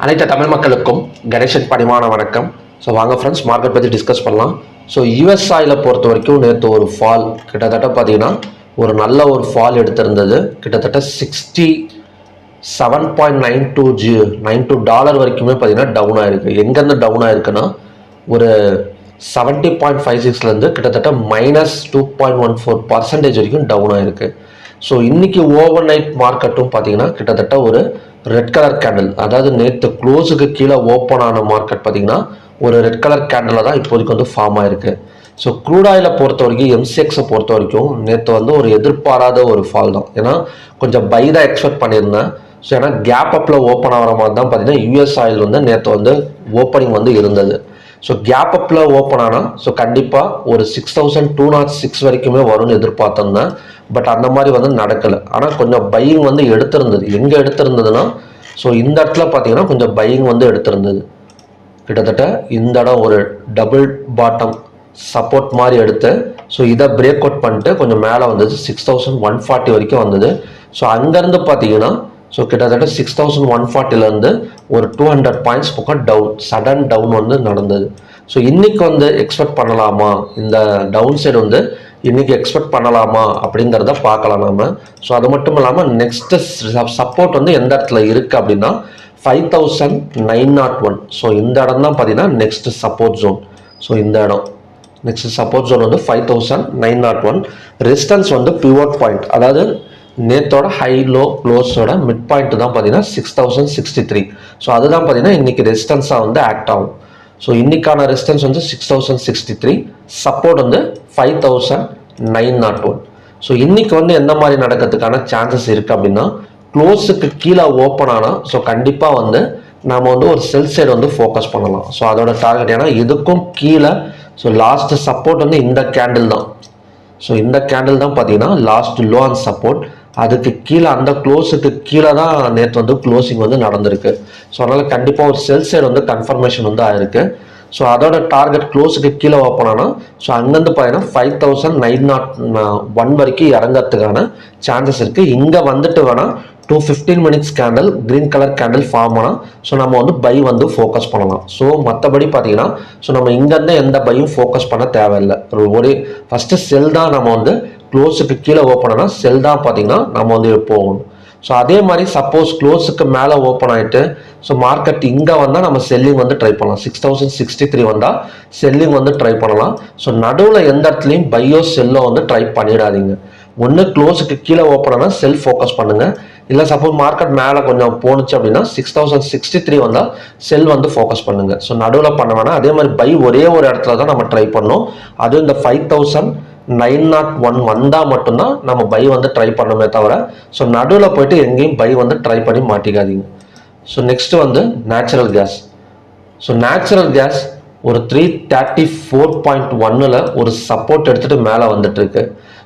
அனைத்து தமிழ் மக்களுக்கும் கணேசன் பணிவான வணக்கம். ஸோ வாங்க ஃப்ரெண்ட்ஸ் மார்க்கெட் பற்றி டிஸ்கஸ் பண்ணலாம். ஸோ யுஎஸ் ஆயிலை பொறுத்த வரைக்கும் நேற்று ஒரு ஃபால் கிட்டத்தட்ட பார்த்தீங்கன்னா ஒரு நல்ல ஒரு ஃபால் எடுத்திருந்தது. கிட்டத்தட்ட $67.92 வரைக்குமே பார்த்தீங்கன்னா டவுன் ஆயிருக்கு. எங்கேருந்து டவுன் ஆயிருக்குன்னா ஒரு 70.56லேருந்து கிட்டத்தட்ட -2.14% வரைக்கும் டவுன் ஆயிருக்கு. ஸோ இன்னைக்கு ஓவர் நைட் மார்க்கெட்டும் பார்த்தீங்கன்னா கிட்டத்தட்ட ஒரு ரெட் கலர் கேண்டில், அதாவது நேற்று க்ளோஸுக்கு கீழே ஓப்பன் ஆன மார்க்கெட் பார்த்தீங்கன்னா ஒரு ரெட் கலர் கேண்டில் தான் இப்போதைக்கு வந்து ஃபார்ம் ஆயிருக்கு. ஸோ க்ரூட் ஆயிலை பொறுத்த வரைக்கும் எம்சிஎக்ஸை பொறுத்த வரைக்கும் நேற்று வந்து ஒரு எதிர்பாராத ஒரு ஃபால் தான். ஏன்னா கொஞ்சம் பை தான் எக்ஸ்பெக்ட் பண்ணியிருந்தேன். ஸோ ஏன்னா கேப் அப்பில் ஓப்பன் ஆகிற மாதிரி தான் பார்த்தீங்கன்னா யூஎஸ் ஆயில் வந்து நேற்று வந்து ஓப்பனிங் வந்து இருந்தது. ஸோ கேப் அப்பில் ஓப்பன் ஆனால் ஸோ கண்டிப்பாக ஒரு 6206 வரைக்குமே வரும்னு எதிர்பார்த்திருந்தேன். பட் அந்த மாதிரி வந்து நடக்கலை. ஆனால் கொஞ்சம் பையிங் வந்து எடுத்திருந்தது. எங்கே எடுத்திருந்ததுன்னா ஸோ இந்த இடத்துல பார்த்தீங்கன்னா கொஞ்சம் பையிங் வந்து எடுத்திருந்தது. கிட்டத்தட்ட இந்த இடம் ஒரு டபுள் பாட்டம் சப்போர்ட் மாதிரி எடுத்து ஸோ இதை பிரேக் அவுட் பண்ணிட்டு கொஞ்சம் மேலே வந்தது. 6140 வரைக்கும் வந்தது. ஸோ அங்கேருந்து பார்த்தீங்கன்னா ஸோ கிட்டத்தட்ட 6140லேருந்து ஒரு 200 பாயிண்ட்ஸ் பக்கம் டவுன், சடன் டவுன் வந்து நடந்தது. ஸோ இன்னைக்கு வந்து எக்ஸ்பெக்ட் பண்ணலாமா, இந்த டவுன் சைடு வந்து இன்னைக்கு எக்ஸ்பெக்ட் பண்ணலாமா அப்படிங்கிறத பார்க்கலாம் நாம. ஸோ அது மட்டும் இல்லாமல் நெக்ஸ்ட் சப்போர்ட் வந்து எந்த இடத்துல இருக்குது அப்படின்னா 5901. ஸோ இந்த இடம் தான் பார்த்தீங்கன்னா நெக்ஸ்ட் சப்போர்ட் ஜோன். ஸோ இந்த இடம் நெக்ஸ்ட் சப்போர்ட் ஜோன் வந்து 5901. ரெசிஸ்டன்ஸ் வந்து பிவோட் பாயிண்ட், அதாவது நேத்தோட ஹை லோ க்ளோஸோட மிட் பாயிண்ட் தான் பார்த்தீங்கன்னா 6063. ஸோ அதுதான் பார்த்தீங்கன்னா இன்னைக்கு ரெசிஸ்டன்ஸாக வந்து ஆக்ட் ஆகும். ஸோ இன்னைக்கான ரெசிஸ்டன்ஸ் வந்து 6063, சப்போர்ட் வந்து 5901. ஸோ இன்னைக்கு வந்து எந்த மாதிரி நடக்கிறதுக்கான சான்சஸ் இருக்குது அப்படின்னா க்ளோஸுக்கு கீழே ஓப்பன் ஆனால் ஸோ கண்டிப்பாக வந்து நம்ம வந்து ஒரு செல் சைடு வந்து ஃபோக்கஸ் பண்ணலாம். ஸோ அதோட டார்கெட் ஏன்னா இதுக்கும் கீழே ஸோ லாஸ்ட் சப்போர்ட் வந்து இந்த கேண்டில் தான். ஸோ இந்த கேண்டில் தான் பார்த்தீங்கன்னா லாஸ்ட் லோ அண்ட் சப்போர்ட். அதுக்கு கீழே அந்த க்ளோஸுக்கு கீழே தான் நேற்று வந்து க்ளோசிங் வந்து நடந்திருக்கு. ஸோ அதனால் கண்டிப்பாக ஒரு செல் சைடு வந்து கன்ஃபர்மேஷன் வந்து ஆயிருக்கு. ஸோ அதோட டார்கெட் க்ளோஸுக்கு கீழே ஓப்பன் ஆனால் ஸோ அங்கேருந்து பார்த்தீங்கன்னா 5901 வரைக்கும் இறங்கிறதுக்கான சான்சஸ் இருக்குது. இங்கே வந்துட்டு வேணால் 215 minutes candle green colour candle form ஆனால் ஸோ நம்ம வந்து பை வந்து ஃபோக்கஸ் பண்ணலாம். ஸோ மற்றபடி பார்த்தீங்கன்னா ஸோ நம்ம இங்கேருந்து எந்த பையும் ஃபோக்கஸ் பண்ண தேவையில்லை. ஒரு ஃபஸ்ட்டு செல் தான் நம்ம வந்து க்ளோஸுக்கு கீழே ஓப்பன் ஆனால் செல் தான் பார்த்தீங்கன்னா நம்ம வந்து போகணும். ஸோ அதே மாதிரி சப்போஸ் க்ளோஸுக்கு மேலே ஓப்பன் ஆகிட்டு ஸோ மார்க்கெட் இங்கே வந்தால் நம்ம செல்லிங் வந்து ட்ரை பண்ணலாம். 6063 வந்தால் செல்லிங் வந்து ட்ரை பண்ணலாம். ஸோ நடுவில் எந்த இடத்துலையும் பையோ செல்லோ வந்து ட்ரை பண்ணிடாதீங்க. ஒன்று க்ளோஸுக்கு கீழே ஓப்பன் ஆனால் செல் ஃபோக்கஸ் பண்ணுங்கள். இல்லை சப்போஸ் மார்க்கெட் மேலே கொஞ்சம் போணுச்சு அப்படின்னா 6063 வந்தால் செல் வந்து ஃபோக்கஸ் பண்ணுங்கள். ஸோ நடுவில் பண்ண வேணாம். அதே மாதிரி பை ஒரே ஒரு இடத்துல தான் நம்ம ட்ரை பண்ணோம். அதுவும் இந்த 5901 வந்தால் மட்டும்தான் நம்ம பை வந்து ட்ரை பண்ணணுமே தவிர ஸோ நடுவில் போயிட்டு எங்கேயும் பை வந்து ட்ரை பண்ணி மாட்டிக்காதீங்க. ஸோ நெக்ஸ்ட் வந்து natural gas. So natural gas ஒரு 334.1ல் ஒரு சப்போர்ட் எடுத்துகிட்டு மேலே வந்துட்டு இருக்கு.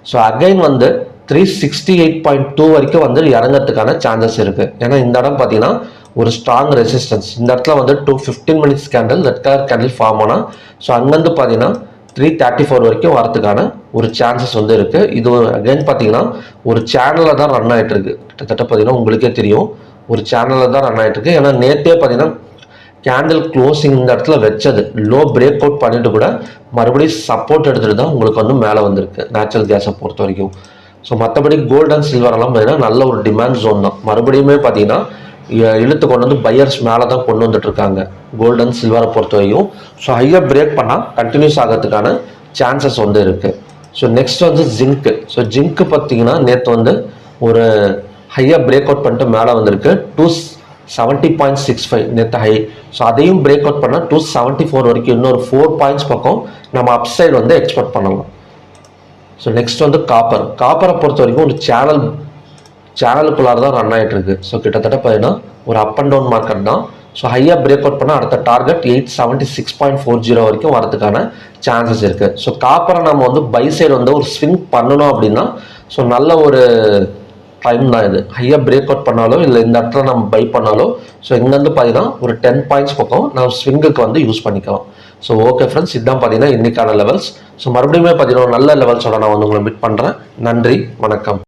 ஸோ அகைன் வந்து 368.2 வரைக்கும் வந்து இறங்கிறதுக்கான சான்சஸ் இருக்குது. ஏன்னா இந்த இடம் பார்த்தீங்கன்னா ஒரு ஸ்ட்ராங் ரெசிஸ்டன்ஸ். இந்த இடத்துல வந்து 215 minutes candle red colour candle form ஆனால் ஸோ அங்கேருந்து பார்த்தீங்கன்னா 334 வரைக்கும் வரதுக்கான ஒரு சான்சஸ் வந்து இருக்குது. இது அகைன் பார்த்தீங்கன்னா ஒரு சேனலில் தான் ரன் ஆகிட்டு இருக்கு. கிட்டத்தட்ட பார்த்தீங்கன்னா உங்களுக்கே தெரியும் ஒரு சேனலில் தான் ரன் ஆகிட்டு இருக்கு. ஏன்னா நேற்றே பார்த்தீங்கன்னா கேண்டில் க்ளோசிங் இந்த இடத்துல வச்சது லோ பிரேக் அவுட் பண்ணிட்டு கூட மறுபடியும் சப்போர்ட் எடுத்துகிட்டு தான் உங்களுக்கு வந்து மேலே வந்திருக்கு நேச்சுரல் கேஸை பொறுத்த வரைக்கும். ஸோ மற்றபடி கோல்டு அண்ட் சில்வர் எல்லாம் பார்த்தீங்கன்னா நல்ல ஒரு டிமாண்ட் ஜோன் தான். மறுபடியுமே பார்த்தீங்கன்னா இழுத்து கொண்டு வந்து பையர்ஸ் மேலே தான் கொண்டு வந்துட்டு இருக்காங்க கோல்டு அண்ட் சில்வரை பொறுத்த வரைக்கும். ஸோ ஹையாக பிரேக் பண்ணால் கண்டினியூஸ் ஆகிறதுக்கான சான்சஸ் வந்து இருக்குது. ஸோ நெக்ஸ்ட் வந்து ஜிங்க்கு. ஸோ ஜிங்க்கு பார்த்தீங்கன்னா நேற்று வந்து ஒரு ஹையாக பிரேக் அவுட் பண்ணிட்டு மேலே வந்திருக்கு 270.65 நேற்று ஹை. ஸோ அதையும் பிரேக் அவுட் பண்ணால் 274 வரைக்கும் இன்னொரு 4 பாயிண்ட்ஸ் பக்கம் நம்ம அப் சைடு வந்து எக்ஸ்பெக்ட் பண்ணலாம். ஸோ நெக்ஸ்ட் வந்து காப்பரை பொறுத்த வரைக்கும் ஒரு சேனலுக்குள்ளார தான் ரன் ஆகிட்டு இருக்கு. ஸோ கிட்டத்தட்ட பார்த்தீங்கன்னா ஒரு அப் அண்ட் டவுன் மார்க்கெட் தான். ஸோ ஹையாக பிரேக் அவுட் பண்ணால் அடுத்த டார்கெட் 876.40 வரைக்கும் வரதுக்கான சான்சஸ் இருக்குது. ஸோ காப்பரை நம்ம வந்து பை சைடு வந்து ஒரு ஸ்விங் பண்ணணும் அப்படின்னா ஸோ நல்ல ஒரு டைம் தான் இது. ஹையாக பிரேக் அவுட் பண்ணாலோ இல்லை இந்த இடத்துல நம்ம பை பண்ணாலோ ஸோ இங்கேருந்து பார்த்தீங்கன்னா ஒரு 10 பாயிண்ட்ஸ் பக்கம் நம்ம ஸ்விங்குக்கு வந்து யூஸ் பண்ணிக்கலாம். ஸோ ஓகே ஃப்ரெண்ட்ஸ், இதுதான் பார்த்தீங்கன்னா இன்னைக்கான லெவல்ஸ். ஸோ மறுபடியும் பார்த்தீங்கன்னா நல்ல லெவல்ஸோட நான் வந்து உங்களை மீட் பண்ணுறேன். நன்றி, வணக்கம்.